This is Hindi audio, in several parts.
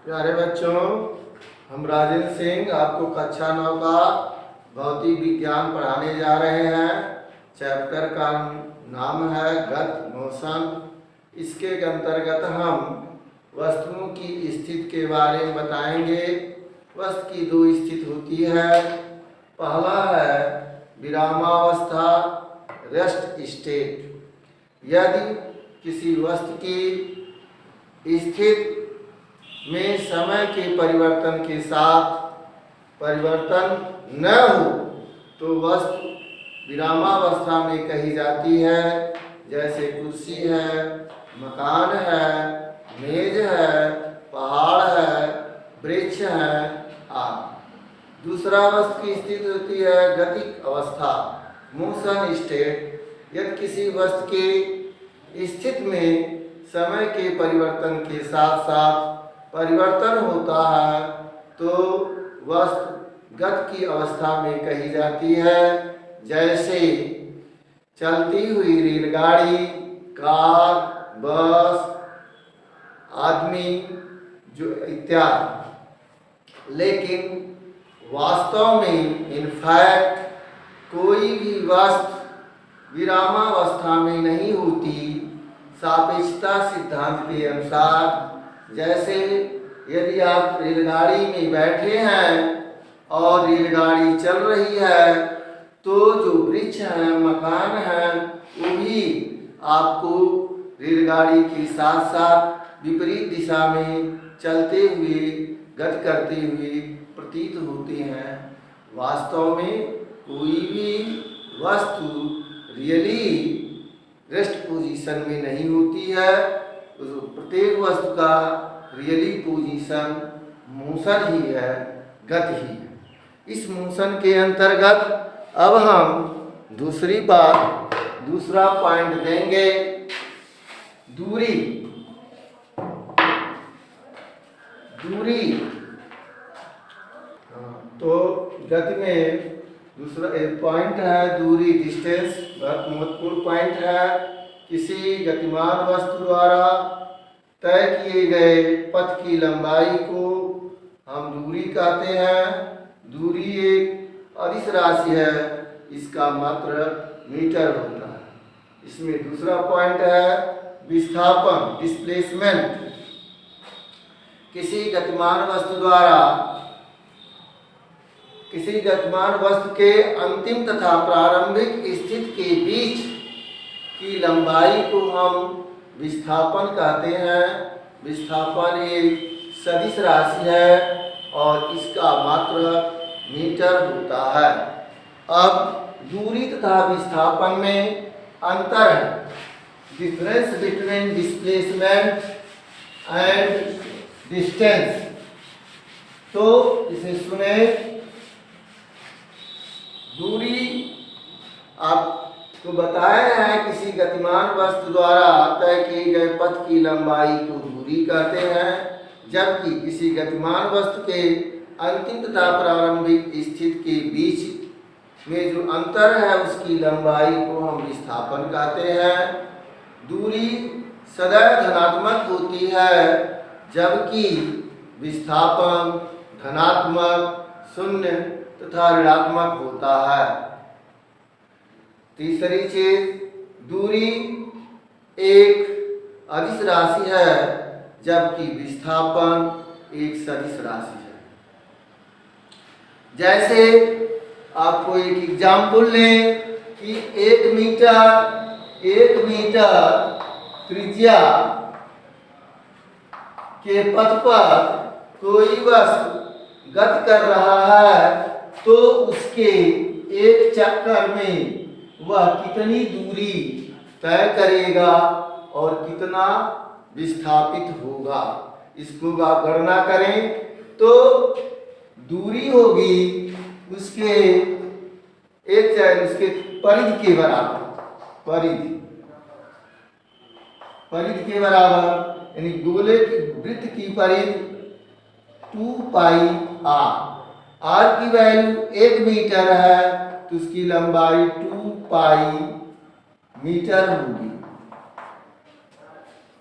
प्यारे बच्चों, हम राजेंद्र सिंह आपको कक्षा 9 का भौतिक विज्ञान पढ़ाने जा रहे हैं। चैप्टर का नाम है गति मोशन। इसके अंतर्गत हम वस्तुओं की स्थिति के बारे में बताएंगे। वस्तु की दो स्थिति होती है। पहला है विरामावस्था, रेस्ट स्टेट। यदि किसी वस्तु की स्थिति में समय के परिवर्तन के साथ परिवर्तन न हो तो वस्तु विरामावस्था में कही जाती है। जैसे कुर्सी है, मकान है, मेज है, पहाड़ है, वृक्ष है आदि। दूसरा वस्तु की स्थिति होती है गतिक अवस्था, मोशन स्टेट। यदि किसी वस्तु के स्थिति में समय के परिवर्तन के साथ साथ परिवर्तन होता है तो वस्तु गति की अवस्था में कही जाती है। जैसे चलती हुई रेलगाड़ी, कार, बस, आदमी जो इत्यादि। लेकिन वास्तव में इनफैक्ट कोई भी वस्तु विरामावस्था में नहीं होती। सापेक्षता सिद्धांत के अनुसार जैसे यदि आप रेलगाड़ी में बैठे हैं और रेलगाड़ी चल रही है तो जो वृक्ष हैं, मकान हैं, वो भी आपको रेलगाड़ी के साथ साथ विपरीत दिशा में चलते हुए, गति करते हुए प्रतीत होते हैं। वास्तव में कोई भी वस्तु रियली रेस्ट पोजीशन में नहीं होती है। प्रत्येक वस्तु का रियली पोजीशन मोशन ही है, गति ही है। इस मोशन के अंतर्गत अब हम दूसरा पॉइंट देंगे, दूरी। तो गति में दूसरा एक पॉइंट है दूरी, डिस्टेंस। बहुत महत्वपूर्ण पॉइंट है। किसी गतिमान वस्तु द्वारा तय किए गए पथ की लंबाई को हम दूरी कहते हैं। दूरी एक अदिश राशि है, इसका मात्रक मीटर होता है। इसमें दूसरा पॉइंट है विस्थापन, डिस्प्लेसमेंट। किसी गतिमान वस्तु के अंतिम तथा प्रारंभिक स्थिति के बीच की लंबाई को हम विस्थापन कहते हैं। विस्थापन एक सदिश राशि है और इसका मात्रक मीटर होता है। अब दूरी तथा विस्थापन में अंतर है, difference between displacement and distance. तो इसे सुने। दूरी आपको बताया है किसी गतिमान वस्तु द्वारा तय किए गए पथ की लंबाई को दूरी कहते हैं, जबकि किसी गतिमान वस्तु के अंतिम तथा प्रारंभिक स्थिति के बीच में जो अंतर है उसकी लंबाई को हम विस्थापन कहते हैं। दूरी सदैव धनात्मक होती है जबकि विस्थापन धनात्मक, शून्य तथा ऋणात्मक होता है। तीसरी चीज, दूरी एक अदिश राशि है जबकि विस्थापन एक सदिश राशि है। जैसे आपको एक एग्जाम्पल लें कि 1 मीटर त्रिज्या के पथ पर कोई वस्तु गति कर रहा है तो उसके एक चक्कर में वह कितनी दूरी तय करेगा और कितना विस्थापित होगा, इसको आप गणना करें तो दूरी होगी उसके उसके परिधि के बराबर, परिधि के बराबर, यानी गोले की वृत्त की परिधि 2 पाई आर की वैल्यू 1 मीटर है तो उसकी लंबाई 2 पाई मीटर होगी।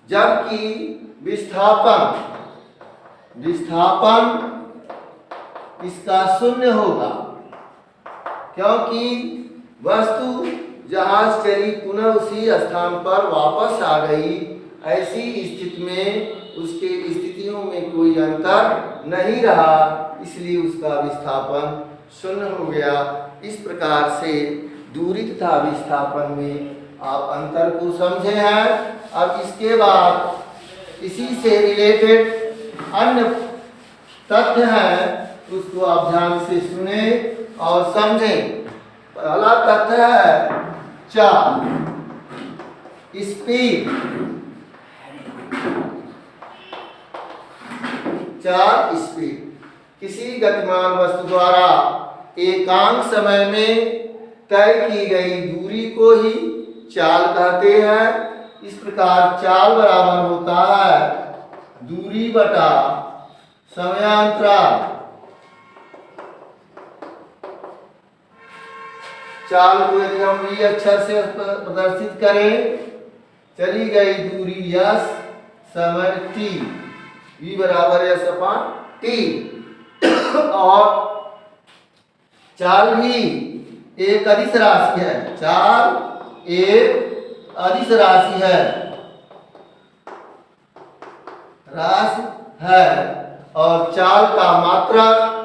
जबकि विस्थापन विस्थापन इसका शून्य होगा, क्योंकि वस्तु जहाज चली पुनः उसी स्थान पर वापस आ गई। ऐसी स्थिति में उसके स्थितियों में कोई अंतर नहीं रहा, इसलिए उसका विस्थापन शून्य हो गया। इस प्रकार से दूरी तथा विस्थापन में आप अंतर को समझे हैं। अब इसके बाद इसी से रिलेटेड अन्य तथ्य हैं, उसको आप ध्यान से सुने और समझें। पहला तथ्य है चाल, स्पीड। चाल, स्पीड किसी गतिमान वस्तु द्वारा एकांक समय में तय की गई दूरी को ही चाल कहते हैं। इस प्रकार चाल बराबर होता है दूरी बटा समयांतराल। चाल को यदि हम v अक्षर से प्रदर्शित करें, चली गई दूरी s समय t, v बराबर s अपान t। और चाल भी एक अदिश राशि है। चाल एक अदिश राशि है, और चाल का मात्रक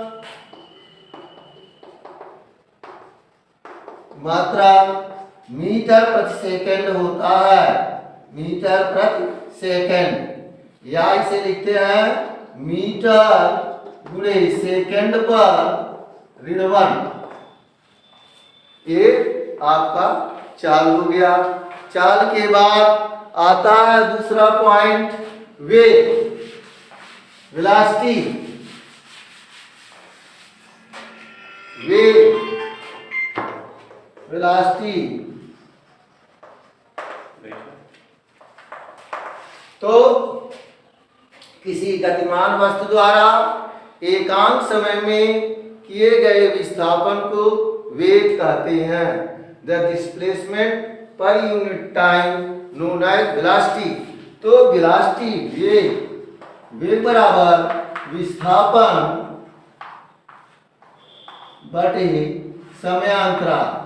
मीटर प्रति सेकंड होता है। मीटर प्रति सेकंड, या इसे लिखते हैं मीटर गुणे सेकंड पर ऋण 1। ये आपका चाल हो गया। चाल के बाद आता है दूसरा पॉइंट, वेग, वेलोसिटी। वेग, वेलोसिटी। तो किसी गतिमान वस्तु द्वारा एकांक समय में किए गए विस्थापन को वेग कहते हैं। The displacement per unit time known as velocity. तो वेलोसिटी, वेग बराबर विस्थापन बटे समयांतराल।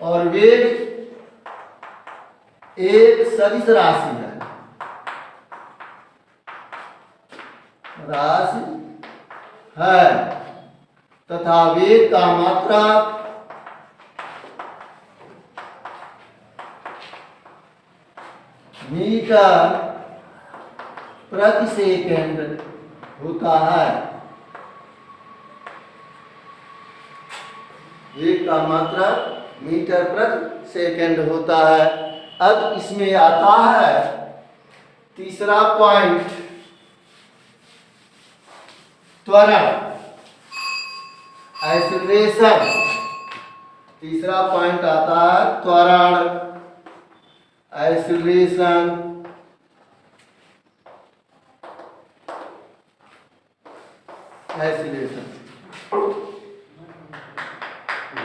और वेग एक सदिश राशि है, तथा वेग का मात्रा मीटर प्रति सेकंड होता है। वेग का मात्रा मीटर प्रति सेकंड होता है। अब इसमें आता है तीसरा पॉइंट, त्वरण, एक्सीलरेशन। तीसरा पॉइंट आता है त्वरण, एक्सीलरेशन।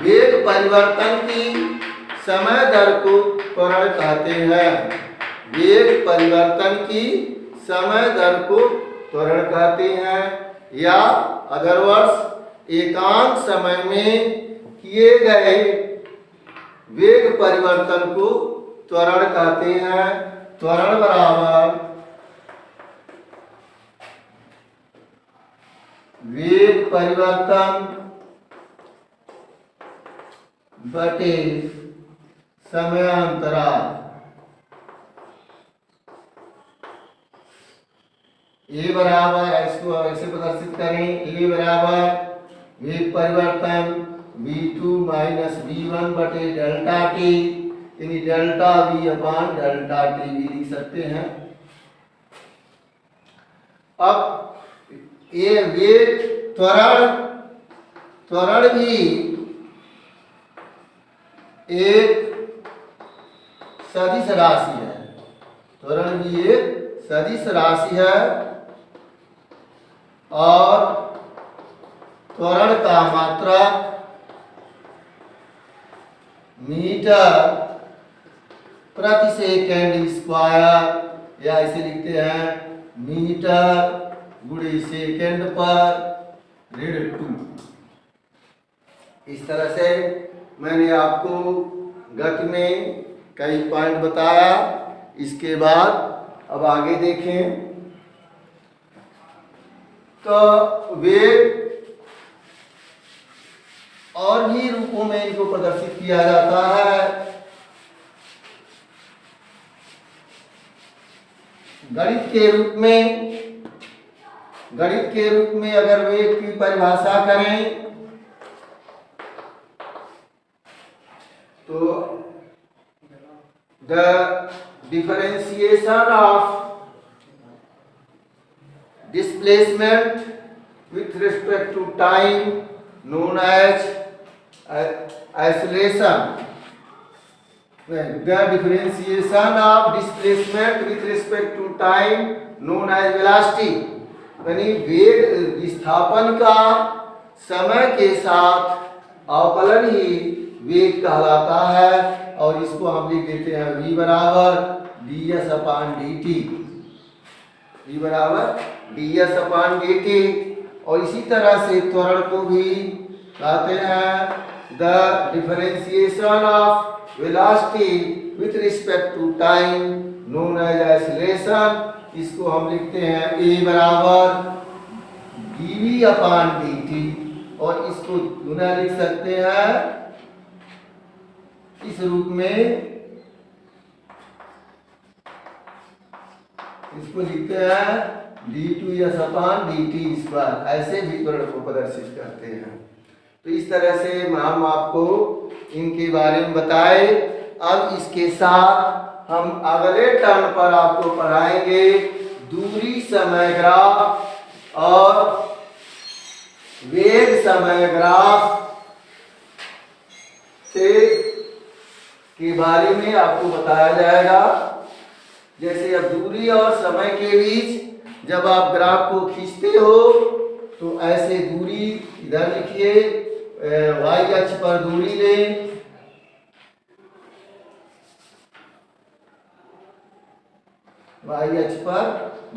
वेग परिवर्तन की समय दर को त्वरण कहते हैं। वेग परिवर्तन की समय दर को त्वरण कहते हैं, या अदर वर्ड्स एकांक समय में किए गए वेग परिवर्तन को त्वरण कहते हैं। त्वरण बराबर वेग परिवर्तन बटे समयांतराल। ए बराबर, इसको ऐसे प्रदर्शित करें, ए बराबर वेग परिवर्तन v2 माइनस v1 बटे डेल्टा टी, यानी डेल्टा v अपान डेल्टा टी भी लिख सकते हैं। अब ये वेग त्वरण भी एक सदिश राशि है। त्वरण भी एक सदिश राशि है, और त्वरण का मात्रा मीटर प्रति सेकंड स्क्वायर या इसे लिखते हैं मीटर गुणे सेकेंड पर ऋण 2। इस तरह से मैंने आपको गति में कई पॉइंट बताया। इसके बाद अब आगे देखें तो वेग और भी रूपों में इनको प्रदर्शित किया जाता है। गणित के रूप में अगर वेग की परिभाषा करें तो the differentiation of displacement with respect to time known as acceleration. The differentiation of displacement with respect to time known as velocity. यानी वेग विस्थापन का समय के साथ अवकलन ही वेग कहलाता है और इसको हम लिख देते हैं v बराबर ds/dt। v बराबर ds/dt। और इसी तरह से त्वरण को भी कहते हैं the differentiation of velocity with respect to time known as acceleration. इसको हम लिखते हैं a बराबर dv/dt और इसको पुनः लिख सकते हैं इस रूप में, इसको लिखते हैं d2s/dt²। ऐसे भी त्वरण को प्रदर्शित करते हैं। तो इस तरह से हम आपको इनके बारे में बताए। अब इसके साथ हम अगले टर्न पर आपको पढ़ाएंगे दूरी समय ग्राफ और वेग समय ग्राफ से के बारे में आपको बताया जाएगा। जैसे अब दूरी और समय के बीच जब आप ग्राफ को खींचते हो तो ऐसे दूरी इधर लिखिए, y अक्ष पर दूरी लें, y अक्ष पर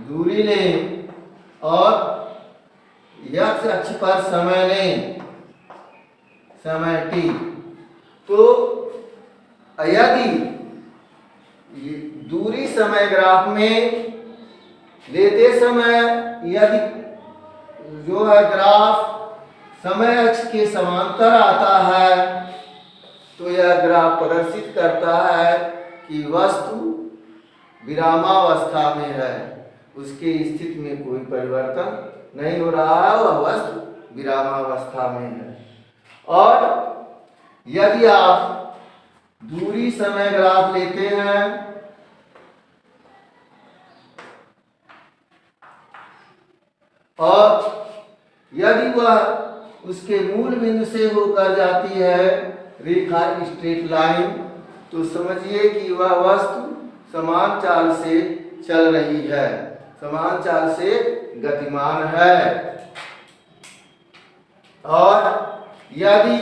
दूरी लें और x अक्ष पर समय लें, समय t। तो यदि दूरी समय ग्राफ में लेते समय यदि जो है ग्राफ समय अक्ष के समांतर आता है तो यह ग्राफ प्रदर्शित करता है कि वस्तु विरामावस्था में है, उसके स्थिति में कोई परिवर्तन नहीं हो रहा है, वह वस्तु विरामावस्था में है। और यदि आप दूरी समय ग्राफ लेते हैं और यदि वह उसके मूल बिंदु से होकर जाती है रेखा स्ट्रेट लाइन, तो समझिए कि वह वस्तु समान चाल से चल रही है, समान चाल से गतिमान है। और यदि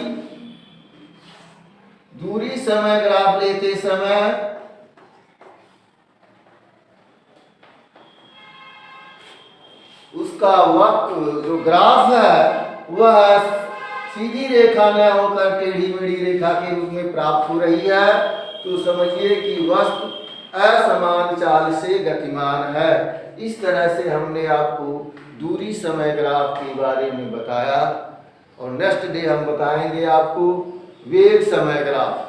दूरी समय ग्राफ लेते समय उसका वक्र जो ग्राफ है वह सीधी रेखा न होकर टेढ़ी मेढ़ी रेखा के रूप में प्राप्त हो रही है, तो समझिए कि वस्तु असमान चाल से गतिमान है। इस तरह से हमने आपको दूरी समय ग्राफ के बारे में बताया और नेक्स्ट डे हम बताएंगे आपको वेग समय ग्राफ।